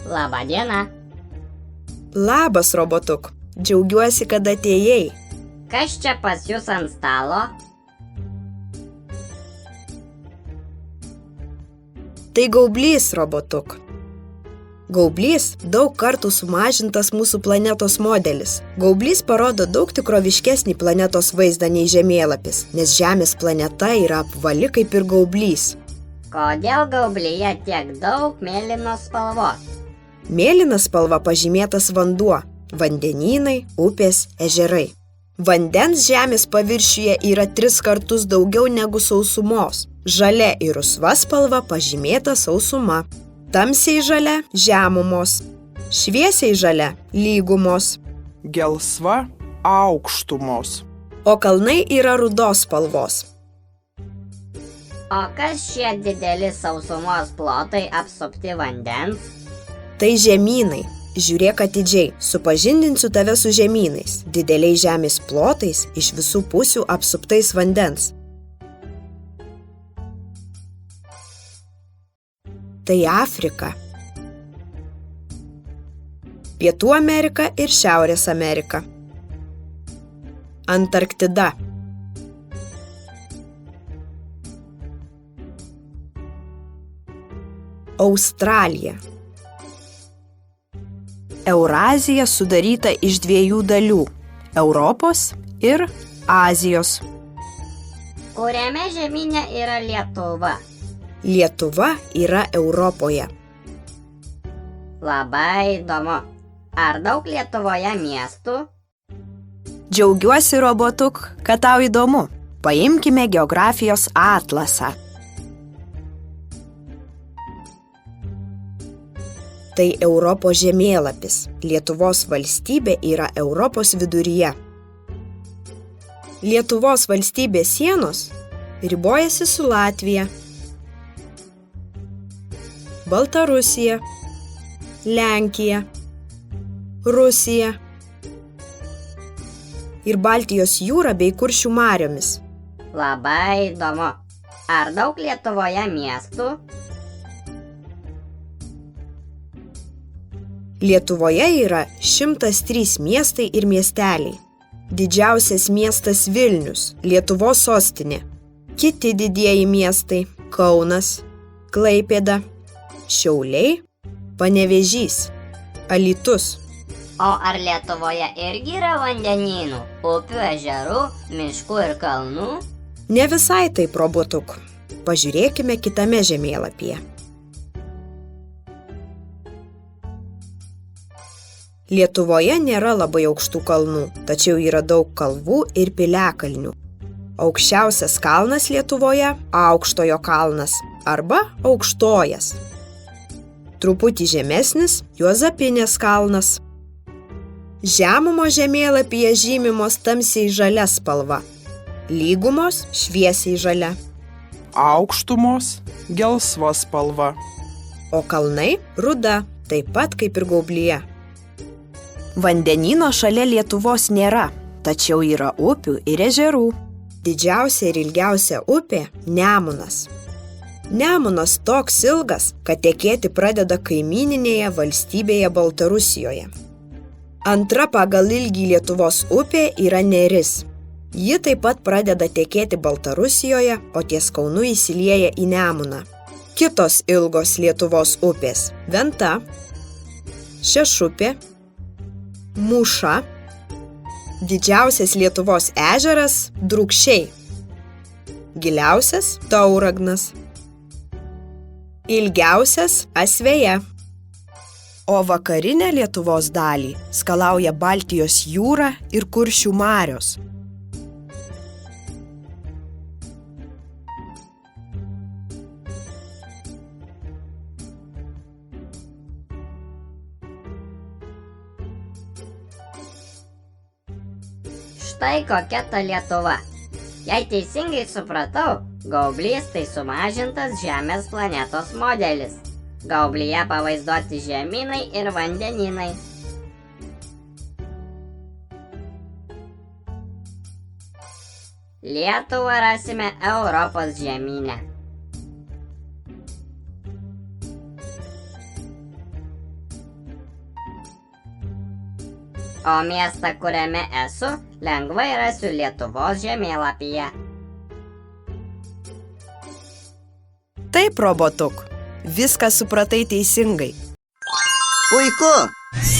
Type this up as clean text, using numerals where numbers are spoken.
Labą dieną. Labas, robotuk. Džiaugiuosi, kad atėjai. Kas čia pas jūs ant stalo? Tai gaublys, robotuk. Gaublys daug kartų sumažintas mūsų planetos modelis. Gaublys parodo daug tikroviškesnį planetos vaizdą nei žemėlapis, nes Žemės planeta yra apvali kaip ir gaublys. Kodėl gaublyje tiek daug mėlynos spalvos? Mėlyna spalva pažymėtas vanduo, vandenynai, upės, ežerai. Vandens Žemės paviršiuje yra 3 kartus daugiau negu sausumos. Žalia ir rusva spalva pažymėta sausuma. Tamsiai žalia – žemumos. Šviesiai žalia – lygumos. Gelsva – aukštumos. O kalnai yra rudos spalvos. O kas šie dideli sausumos plotai apsupti vandens? Tai žemynai. Žiūrėk atidžiai, supažindinsiu tave su žemynais, dideliais žemės plotais, iš visų pusių apsuptais vandens. Tai Afrika, Pietų Amerika ir Šiaurės Amerika, Antarktida, Australija. Eurazija sudaryta iš 2 dalių – Europos ir Azijos. Kuriame žemyne yra Lietuva? Lietuva yra Europoje. Labai įdomu. Ar daug Lietuvoje miestų? Džiaugiuosi, robotuk, kad tau įdomu. Paimkime geografijos atlasą. Tai Europos žemėlapis. Lietuvos valstybė yra Europos viduryje. Lietuvos valstybės sienos ribojasi su Latvija, Baltarusija, Lenkija, Rusija ir Baltijos jūra bei Kuršių mariomis. Labai įdomu. Ar daug Lietuvoje miestų? Lietuvoje yra 103 miestai ir miesteliai. Didžiausias miestas Vilnius, Lietuvos sostinė. Kiti didieji miestai – Kaunas, Klaipėda, Šiauliai, Panevėžys, Alytus. O ar Lietuvoje irgi yra vandenynų, upių, ežerų, miškų ir kalnų? Ne visai taip, robotuk. Pažiūrėkime kitame žemėlapyje. Lietuvoje nėra labai aukštų kalnų, tačiau yra daug kalvų ir piliakalnių. Aukščiausias kalnas Lietuvoje – Aukštojo kalnas arba Aukštojas. Truputį žemesnis – Juozapinės kalnas. Žemumo žemėlapyje žymimos tamsiai žalia spalva. Lygumos – šviesiai žalia. Aukštumos – gelsva spalva. O kalnai – ruda, taip pat kaip ir gaublyje. Vandenyno šalia Lietuvos nėra, tačiau yra upių ir ežerų. Didžiausia ir ilgiausia upė – Nemunas. Nemunas toks ilgas, kad tekėti pradeda kaimyninėje valstybėje Baltarusijoje. Antra pagal ilgį Lietuvos upė yra Neris. Ji taip pat pradeda tekėti Baltarusijoje, o ties Kaunu įsilieja į Nemuną. Kitos ilgos Lietuvos upės – Venta, Šešupė, Mūša, didžiausias Lietuvos ežeras – Drūkšiai, giliausias – Tauragnas, ilgiausias – Asveja. O vakarinę Lietuvos dalį skalauja Baltijos jūra ir Kuršių marios. Štai kokia ta Lietuva. Jei teisingai supratau, gaublys tai sumažintas Žemės planetos modelis. Gaublyje pavaizduoti žemynai ir vandenynai. Lietuvą rasime Europos žemyne. O miestą, kuriame esu, lengvai rasiu Lietuvos žemėlapyje. Taip, robotuk. Viską supratai teisingai. Puiku!